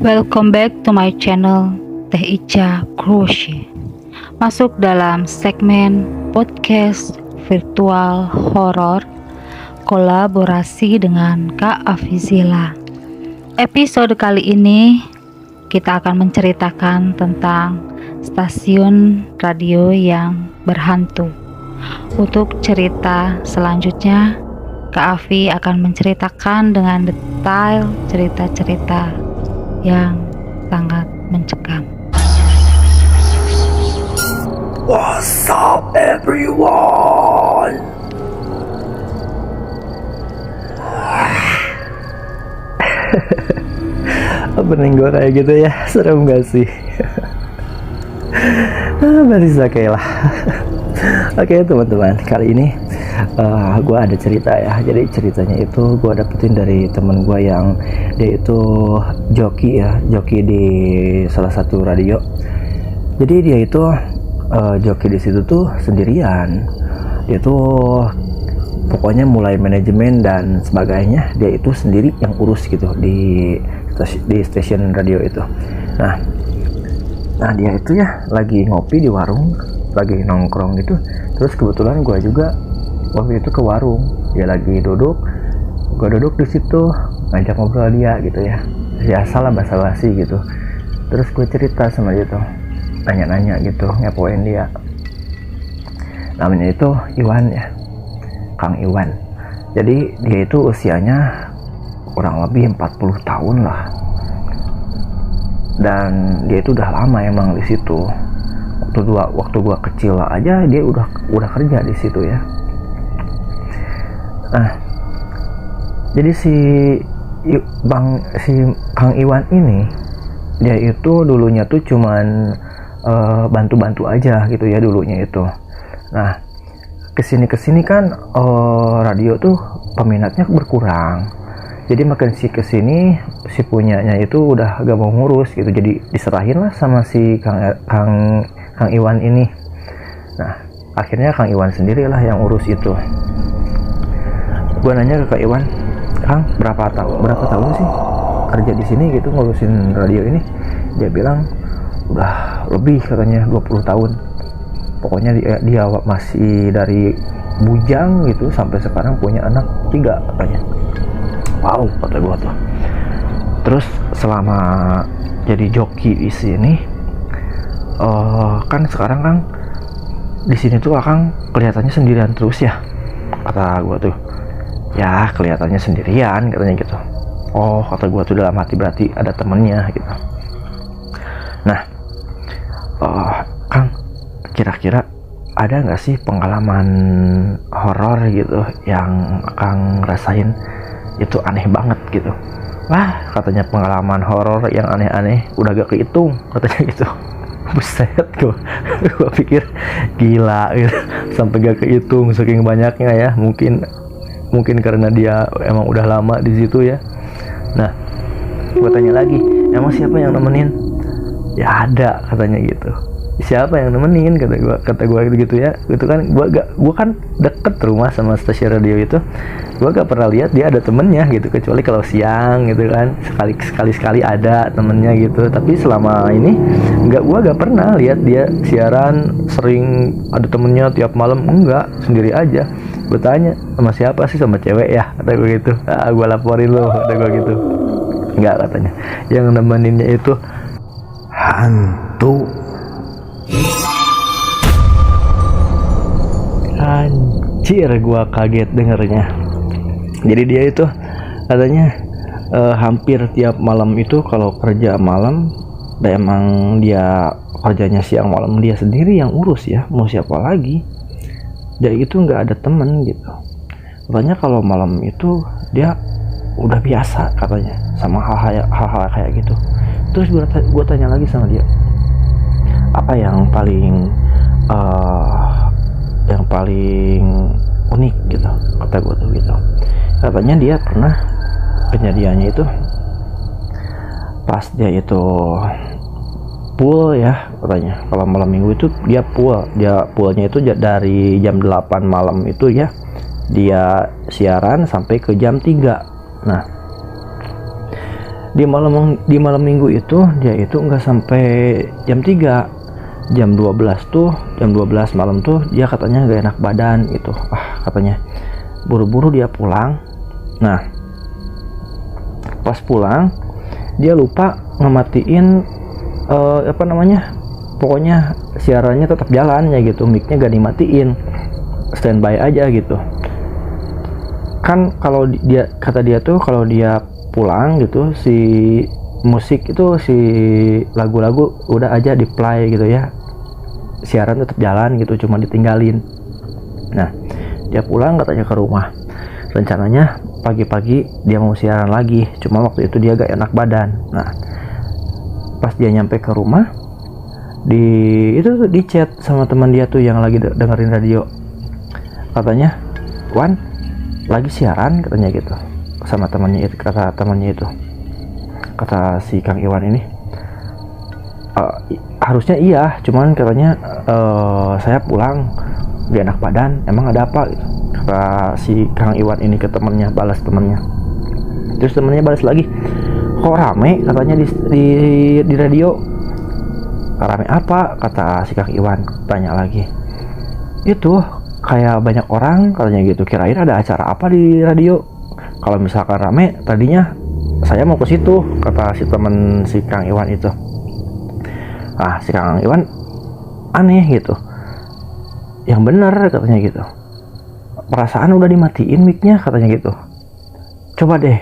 Welcome back to my channel Teh Ica Crochet. Masuk dalam segmen podcast virtual horor kolaborasi dengan Kak Afizila. Episode kali ini kita akan menceritakan tentang stasiun radio yang berhantu. Untuk cerita selanjutnya, Kak Afi akan menceritakan dengan detail cerita-cerita yang sangat mencekam. What's up everyone? Opening gue kayak gitu ya, serem gak sih? Masih oke lah. Oke teman-teman, kali ini gue ada cerita ya. Jadi ceritanya itu gue dapetin dari temen gue yang dia itu joki di salah satu radio. Jadi dia itu joki di situ tuh sendirian. Dia tuh pokoknya mulai manajemen dan sebagainya dia itu sendiri yang urus gitu di stasiun radio itu. Nah dia itu ya lagi ngopi di warung, lagi nongkrong gitu. Terus kebetulan gue juga waktu itu ke warung, dia lagi duduk, gue duduk di situ ngajak ngobrol dia gitu ya. Biasalah basa-basi gitu. Terus gue cerita sama dia tuh, nanya-nanya gitu, ngepoin dia. Namanya itu Iwan ya, Kang Iwan. Jadi dia itu usianya kurang lebih 40 tahun lah. Dan dia itu udah lama emang di situ. Waktu gua kecil aja dia udah kerja di situ ya. Nah, jadi si Kang Iwan ini dia itu dulunya tuh cuman bantu-bantu aja gitu ya dulunya itu. Nah, kesini kan radio tuh peminatnya berkurang. Jadi makin kesini si punyanya itu udah gak mau ngurus gitu. Jadi diserahin lah sama si Kang Iwan ini. Nah, akhirnya Kang Iwan sendirilah yang urus itu. Gue nanya ke Kang Iwan, Kang, berapa tahun sih kerja di sini gitu ngurusin radio ini? Dia bilang udah lebih katanya 20 tahun. Pokoknya dia masih dari bujang gitu sampai sekarang punya anak 3 katanya. Wow, kata gue tuh. Terus selama jadi joki di sini, kan sekarang kan di sini tuh Akang kelihatannya sendirian terus ya, kata gue tuh. Ya kelihatannya sendirian katanya gitu. Oh, kata gue tuh dalam hati berarti ada temennya gitu. Nah, Kang, kira-kira ada nggak sih pengalaman horor gitu yang Akang rasain itu aneh banget gitu? Wah, katanya pengalaman horor yang aneh-aneh udah gak kehitung katanya gitu. Buset, gue pikir gila gitu, sampai gak kehitung saking banyaknya ya. Mungkin karena dia emang udah lama di situ ya. Nah, gue tanya lagi, emang siapa yang nemenin? Ya ada katanya gitu. Siapa yang nemenin, kata gue gitu ya. Gitu kan, gue kan deket rumah sama stasiun radio itu. Gue gak pernah lihat dia ada temennya gitu, kecuali kalau siang gitu kan, sekali ada temennya gitu. Tapi selama ini gue gak pernah lihat dia siaran sering ada temennya tiap malam. Enggak, sendiri aja. Gue tanya, sama siapa sih? Sama cewek ya, kata gue gitu. Gue laporin lo, kata gue gitu. Enggak, katanya yang nemeninnya itu hantu. Anjir, gua kaget dengernya. Jadi dia itu katanya hampir tiap malam itu kalau kerja malam, dan emang dia kerjanya siang malam dia sendiri yang urus ya, mau siapa lagi. Jadi itu nggak ada temen gitu. Katanya kalau malam itu dia udah biasa katanya sama hal-hal kayak gitu. Terus gua tanya lagi sama dia, apa yang paling unik gitu, kata gue tuh gitu. Katanya dia pernah kejadiannya itu pas dia itu pool ya, katanya kalau malam minggu itu dia poolnya itu dari jam 8 malam itu ya, dia siaran sampai ke jam 3. Nah, di malam minggu itu dia itu nggak sampai jam 3, jam 12 tuh, jam 12 malam tuh dia katanya gak enak badan gitu. Katanya buru-buru dia pulang. Nah, pas pulang dia lupa ngematiin pokoknya siarannya tetap jalan ya gitu, mic-nya gak dimatiin, standby aja gitu kan. Kalau dia kata dia tuh kalau dia pulang gitu, si musik itu, si lagu-lagu udah aja di play gitu ya, siaran tetap jalan gitu, cuma ditinggalin. Nah, dia pulang katanya ke rumah, rencananya pagi-pagi dia mau siaran lagi, cuma waktu itu dia gak enak badan. Nah, pas dia nyampe ke rumah, di chat sama teman dia tuh yang lagi dengerin radio, katanya, "Wan, lagi siaran," katanya gitu sama temannya itu. Kata si Kang Iwan ini, harusnya iya, cuman katanya saya pulang gak enak badan, emang ada apa gitu. Kata si Kang Iwan ini ke temennya, balas temennya. Terus temennya balas lagi, "Kok rame," katanya di radio. "Rame apa?" kata si Kang Iwan, tanya lagi. "Itu kayak banyak orang," katanya gitu. "Kirain ada acara apa di radio. Kalau misalkan rame, tadinya saya mau ke situ," kata si temen si Kang Iwan itu. Si Kang Iwan aneh gitu. "Yang bener," katanya gitu. "Perasaan udah dimatiin mic-nya," katanya gitu. "Coba deh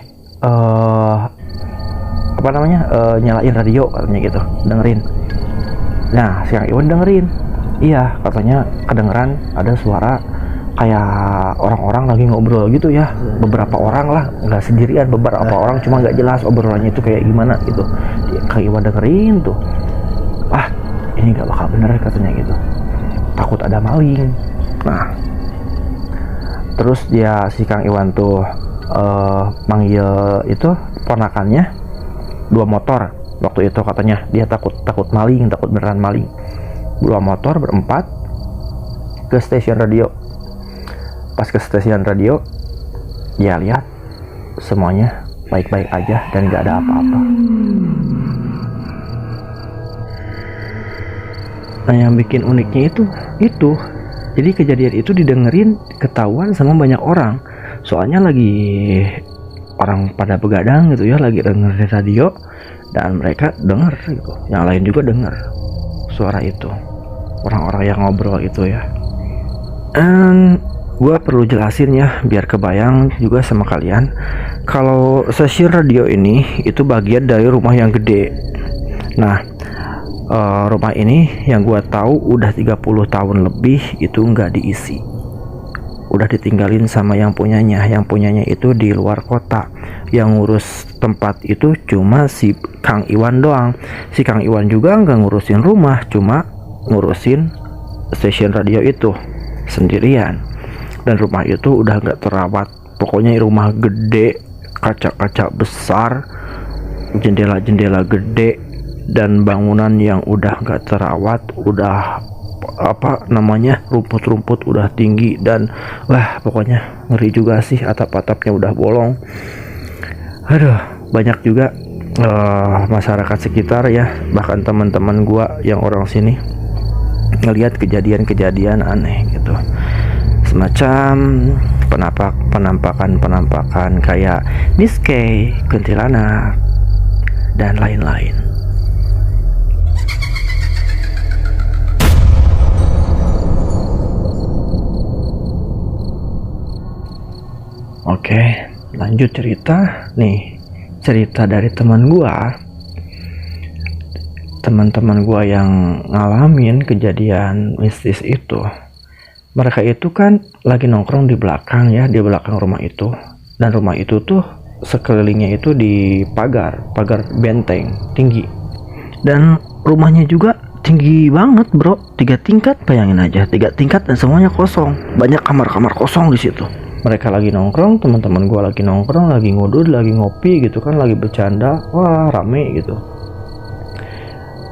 nyalain radio," katanya gitu, "dengerin." Nah, si Kang Iwan dengerin. Iya, katanya kedengeran ada suara kayak orang-orang lagi ngobrol gitu ya, beberapa orang lah, nggak sendirian, beberapa orang, cuma nggak jelas obrolannya itu kayak gimana gitu. Kang Iwan dengerin tuh, ini nggak bakal bener katanya gitu, takut ada maling. Nah, terus si Kang Iwan tuh manggil itu ponakannya, 2 motor waktu itu, katanya dia takut maling, takut beneran maling. 2 motor berempat ke stasiun radio. Pas ke stasiun radio, ya lihat semuanya baik-baik aja dan gak ada apa-apa. Nah, yang bikin uniknya itu jadi kejadian itu didengerin, ketahuan sama banyak orang. Soalnya lagi orang pada begadang gitu ya, lagi dengerin radio, dan mereka denger gitu, yang lain juga denger suara itu, orang-orang yang ngobrol itu ya. Gue perlu jelasin ya, biar kebayang juga sama kalian, kalau stasiun radio ini itu bagian dari rumah yang gede. Nah, rumah ini yang gue tahu udah 30 tahun lebih itu nggak diisi, udah ditinggalin sama yang punyanya. Yang punyanya itu di luar kota. Yang ngurus tempat itu cuma si Kang Iwan doang. Si Kang Iwan juga nggak ngurusin rumah, cuma ngurusin stasiun radio itu sendirian. Dan rumah itu udah nggak terawat. Pokoknya rumah gede, kaca-kaca besar, jendela-jendela gede, dan bangunan yang udah nggak terawat, udah rumput-rumput udah tinggi, dan pokoknya ngeri juga sih, atap-atapnya udah bolong. Banyak juga masyarakat sekitar ya, bahkan teman-teman gua yang orang sini ngelihat kejadian-kejadian aneh gitu, semacam penampakan kayak Niskei, kuntilanak, dan lain-lain. Oke, lanjut cerita nih. Cerita dari teman gua yang ngalamin kejadian mistis itu. Mereka itu kan lagi nongkrong di belakang ya, di belakang rumah itu. Dan rumah itu tuh sekelilingnya itu di pagar benteng tinggi. Dan rumahnya juga tinggi banget, bro. 3 tingkat, bayangin aja, 3 tingkat dan semuanya kosong. Banyak kamar-kamar kosong di situ. Mereka lagi nongkrong, teman-teman gua lagi nongkrong, lagi ngudud, lagi ngopi gitu kan, lagi bercanda, rame gitu.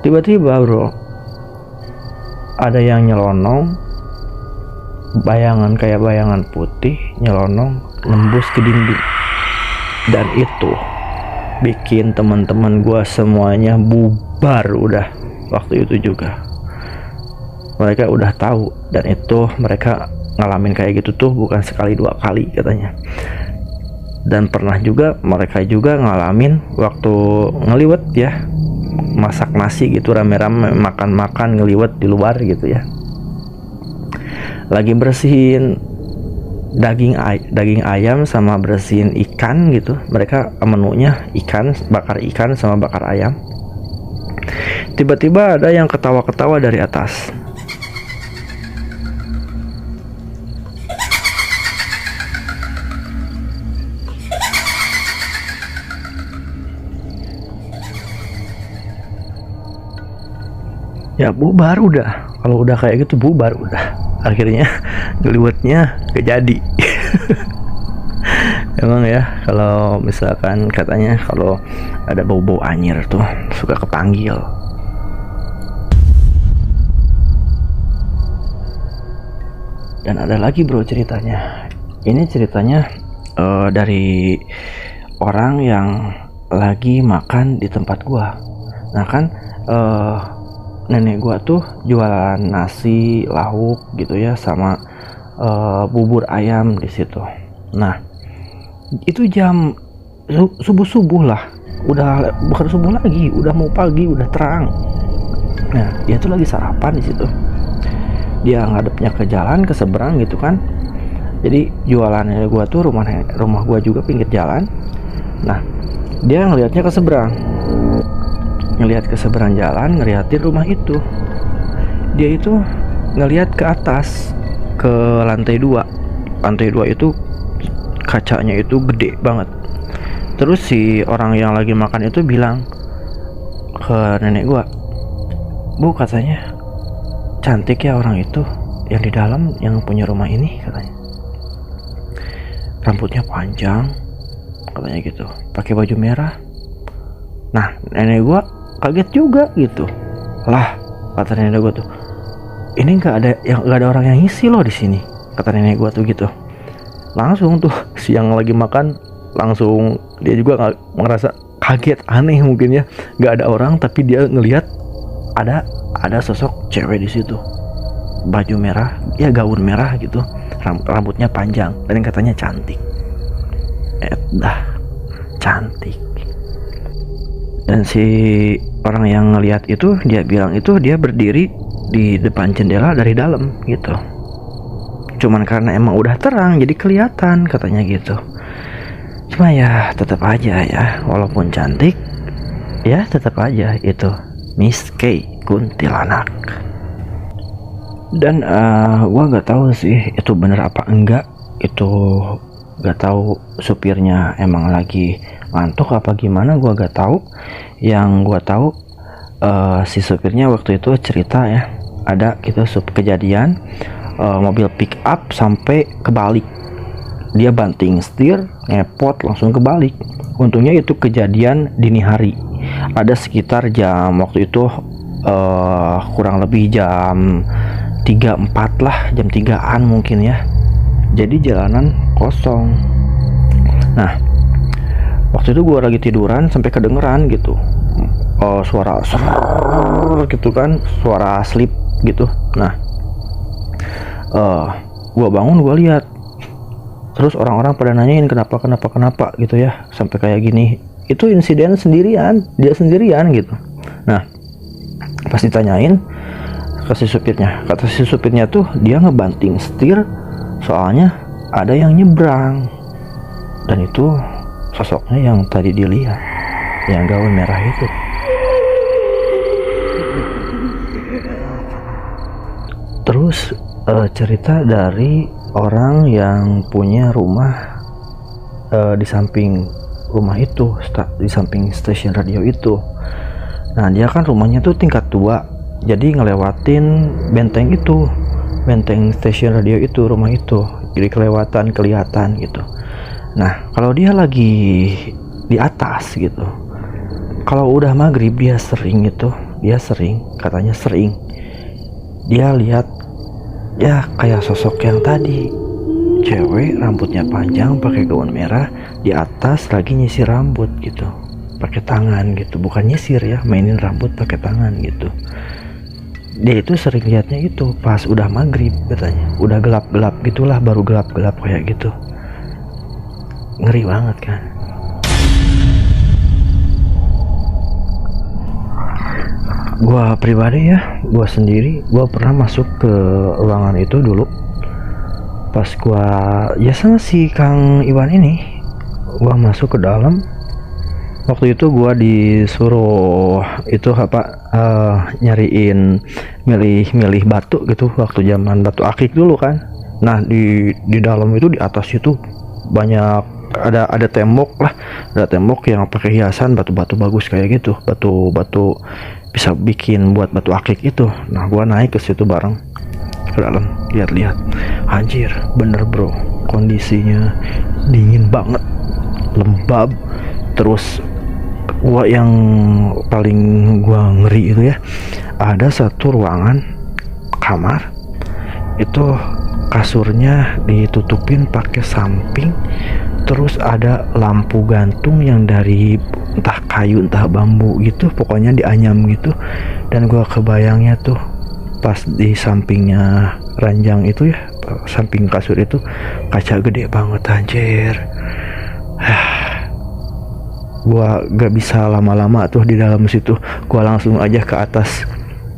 Tiba-tiba, bro, ada yang nyelonong, kayak bayangan putih nyelonong nembus ke dinding. Dan itu bikin teman-teman gue semuanya bubar udah waktu itu juga. Mereka udah tahu, dan itu mereka ngalamin kayak gitu tuh bukan sekali dua kali katanya. Dan pernah juga mereka juga ngalamin waktu ngeliwet ya, masak nasi gitu rame-rame, makan-makan ngeliwet di luar gitu ya, lagi bersihin daging ayam sama bersihin ikan gitu. Mereka menunya ikan, bakar ikan sama bakar ayam. Tiba-tiba ada yang ketawa-ketawa dari atas. Ya bubar udah, kalau udah kayak gitu bubar udah. Akhirnya ngeliwetnya gak jadi. Emang ya, kalau misalkan katanya kalau ada bau-bau anyir tuh suka kepanggil. Dan ada lagi bro ceritanya. Ini ceritanya dari orang yang lagi makan di tempat gua. Nah kan nenek gua tuh jualan nasi, lauk gitu ya, sama bubur ayam di situ. Nah, itu jam subuh lah, udah bukan subuh lagi, udah mau pagi, udah terang. Nah, dia tuh lagi sarapan di situ. Dia ngadepnya ke jalan, ke seberang gitu kan. Jadi jualannya gua tuh rumah gua juga pinggir jalan. Nah, dia ngelihatnya ke seberang. Ngelihat ke seberang jalan, ngeliatin rumah itu. Dia itu ngelihat ke atas, ke lantai 2. Lantai 2 itu kacanya itu gede banget. Terus si orang yang lagi makan itu bilang ke nenek gua, "Bu," katanya, "cantik ya orang itu yang di dalam, yang punya rumah ini," katanya. "Rambutnya panjang," katanya gitu, "pakai baju merah." Nah, nenek gua kaget juga gitu. "Lah," kata nenek gua tuh, "ini nggak ada orang yang ngisi loh di sini," kata nenek gua tuh gitu. Langsung tuh siang lagi makan, langsung dia juga ngerasa kaget, aneh mungkin ya, nggak ada orang tapi dia ngelihat ada sosok cewek di situ, baju merah ya, gaun merah gitu, rambutnya panjang, dan katanya cantik. Cantik. Dan si orang yang ngelihat itu, dia bilang itu dia berdiri di depan jendela dari dalam gitu. Cuman karena emang udah terang jadi kelihatan katanya gitu. Cuma ya tetap aja ya, walaupun cantik ya tetap aja itu Miss K kuntilanak. Dan gua nggak tahu sih itu bener apa enggak. Itu nggak tahu supirnya emang lagi ngantuk apa gimana, gua nggak tahu. Yang gua tahu si supirnya waktu itu cerita ya, ada gitu kejadian mobil pick up sampai kebalik. Dia banting setir, ngepot langsung kebalik. Untungnya itu kejadian dini hari. Ada sekitar jam waktu itu kurang lebih jam 3-4 lah, jam 3-an mungkin ya. Jadi jalanan kosong. Nah, waktu itu gue lagi tiduran sampai kedengeran gitu suara gitu kan, suara slip gitu. Nah, gue bangun, gue lihat, terus orang-orang pada nanyain kenapa gitu ya, sampai kayak gini. Itu insiden sendirian, dia sendirian gitu. Nah, pas ditanyain ke si supirnya, kata si supirnya tuh dia ngebanting setir soalnya ada yang nyebrang, dan itu sosoknya yang tadi dilihat, yang gaun merah itu. Terus cerita dari orang yang punya rumah di samping rumah itu, di samping stasiun radio itu. Nah, dia kan rumahnya tuh tingkat 2, jadi ngelewatin benteng itu, benteng stasiun radio itu, rumah itu, jadi kelihatan gitu. Nah, kalau dia lagi di atas gitu, kalau udah maghrib dia sering katanya dia lihat ya kayak sosok yang tadi, cewek rambutnya panjang pakai gaun merah di atas lagi nyisir rambut gitu. pakai tangan gitu, bukan nyisir ya, mainin rambut pakai tangan gitu. Dia itu sering lihatnya itu pas udah maghrib katanya, udah gelap-gelap gitulah, baru gelap-gelap kayak gitu. Ngeri banget kan. Gua pribadi ya, gua sendiri, gua pernah masuk ke ruangan itu dulu. Pas gua ya sama si Kang Iwan ini, gua masuk ke dalam. Waktu itu gua disuruh itu nyariin milih batu gitu, waktu zaman batu akik dulu kan. Nah di dalam itu, di atas itu banyak ada tembok lah, ada tembok yang pakai hiasan batu-batu bagus kayak gitu, batu-batu bisa bikin buat batu akik itu. Nah gua naik ke situ bareng ke dalam, lihat-lihat, anjir bener bro, kondisinya dingin banget, lembab. Terus gua yang paling gua ngeri itu ya, ada satu ruangan kamar itu kasurnya ditutupin pakai samping, terus ada lampu gantung yang dari entah kayu entah bambu gitu, pokoknya dianyam gitu. Dan gua kebayangnya tuh pas di sampingnya ranjang itu ya, samping kasur itu kaca gede banget anjir. Gua gak bisa lama-lama tuh di dalam situ, gua langsung aja ke atas.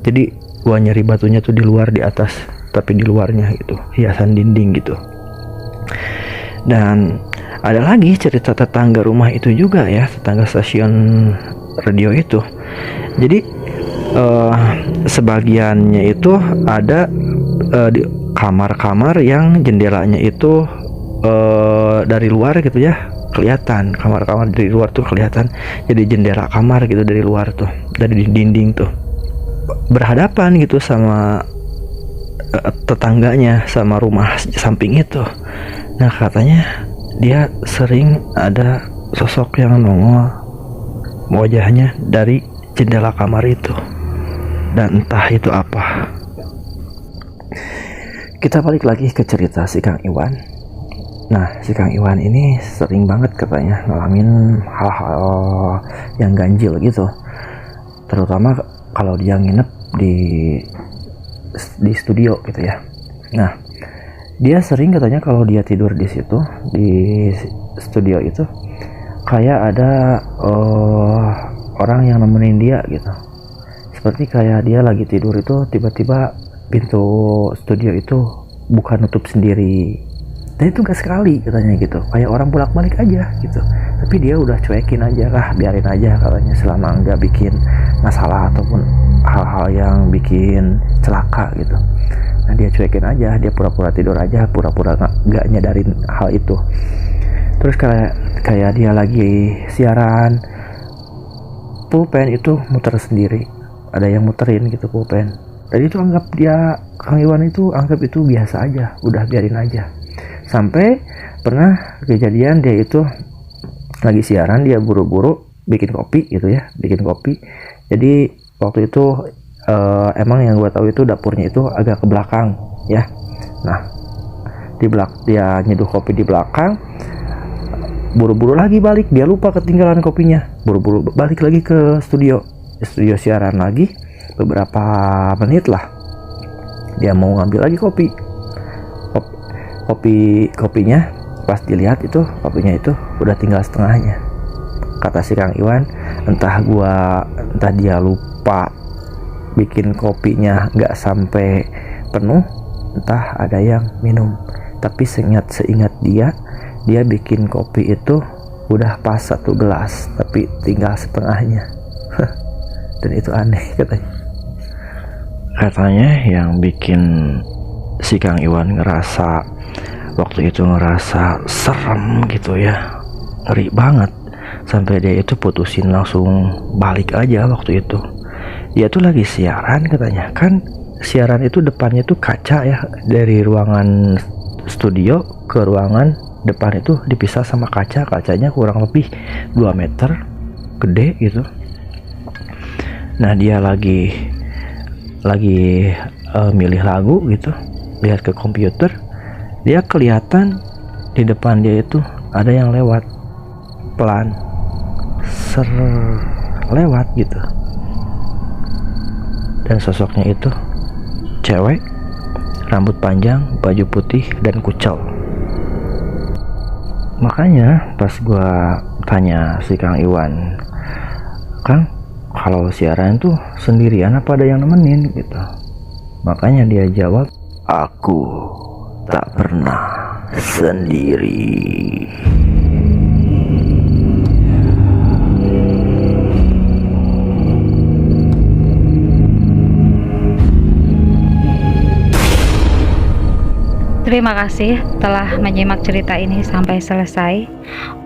Jadi gua nyari batunya tuh di luar, di atas, tapi di luarnya gitu, hiasan dinding gitu. Dan ada lagi cerita tetangga rumah itu juga ya, tetangga stasiun radio itu. Jadi sebagiannya itu ada di kamar-kamar yang jendelanya itu dari luar gitu ya, kelihatan. Kamar-kamar dari luar tuh kelihatan, jadi jendela kamar gitu dari luar tuh, dari dinding tuh berhadapan gitu sama tetangganya, sama rumah samping itu. Nah katanya dia sering ada sosok yang nongol wajahnya dari jendela kamar itu, dan entah itu apa. Kita balik lagi ke cerita si Kang Iwan. Nah si Kang Iwan ini sering banget katanya ngalamin hal-hal yang ganjil gitu, terutama kalau dia nginep di studio gitu ya. Nah dia sering katanya kalau dia tidur di situ, di studio itu, kayak ada orang yang nemenin dia gitu. Seperti kayak dia lagi tidur itu, tiba-tiba pintu studio itu buka nutup sendiri. Dan itu gak sekali katanya gitu, kayak orang bolak-balik aja gitu. Tapi dia udah cuekin aja lah, biarin aja katanya, selama nggak bikin masalah ataupun hal-hal yang bikin celaka gitu. Nah dia cuekin aja, dia pura-pura tidur aja, pura-pura nggak nyadarin hal itu. Terus kayak dia lagi siaran, pulpen itu muter sendiri, ada yang muterin gitu pulpen. Dan itu Kang Iwan itu anggap itu biasa aja, udah biarin aja. Sampai pernah kejadian dia itu lagi siaran, dia buru-buru bikin kopi gitu ya, bikin kopi. Jadi waktu itu emang yang gue tahu itu dapurnya itu agak ke belakang ya. Nah dia nyeduh kopi di belakang, buru-buru lagi balik, dia lupa ketinggalan kopinya, buru-buru balik lagi ke studio siaran lagi. Beberapa menit lah dia mau ngambil lagi kopinya, pas dilihat itu kopinya itu udah tinggal setengahnya. Kata si Kang Iwan, entah dia lupa bikin kopinya nggak sampai penuh, entah ada yang minum. Tapi seingat dia bikin kopi itu udah pas 1 gelas, tapi tinggal setengahnya. Dan itu aneh katanya yang bikin si Kang Iwan waktu itu ngerasa serem gitu ya, ngeri banget, sampai dia itu putusin langsung balik aja. Waktu itu dia tuh lagi siaran katanya, kan siaran itu depannya tuh kaca ya, dari ruangan studio ke ruangan depan itu dipisah sama kacanya kurang lebih 2 meter, gede gitu. Nah dia lagi milih lagu gitu, lihat ke komputer, dia kelihatan di depan dia itu ada yang lewat pelan, lewat gitu. Dan sosoknya itu cewek, rambut panjang, baju putih, dan kucel. Makanya pas gua tanya si Kang Iwan, Kang, kalau siaran tuh sendirian apa ada yang nemenin gitu? Makanya dia jawab, aku tak pernah sendiri. Terima kasih telah menyimak cerita ini sampai selesai.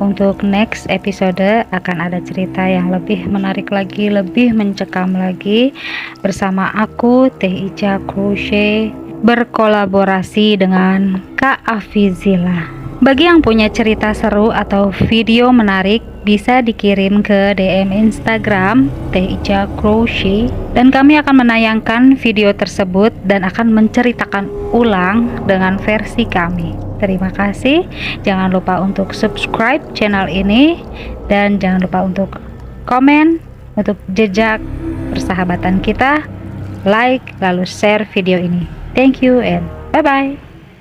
Untuk next episode akan ada cerita yang lebih menarik lagi, lebih mencekam lagi, bersama aku Teh Ica Crochet berkolaborasi dengan Kak Afizila. Bagi yang punya cerita seru atau video menarik, bisa dikirim ke DM Instagram Teh Ica Crochet, dan kami akan menayangkan video tersebut dan akan menceritakan ulang dengan versi kami. Terima kasih. Jangan lupa untuk subscribe channel ini, dan jangan lupa untuk komen untuk jejak persahabatan kita, like lalu share video ini. Thank you and bye bye.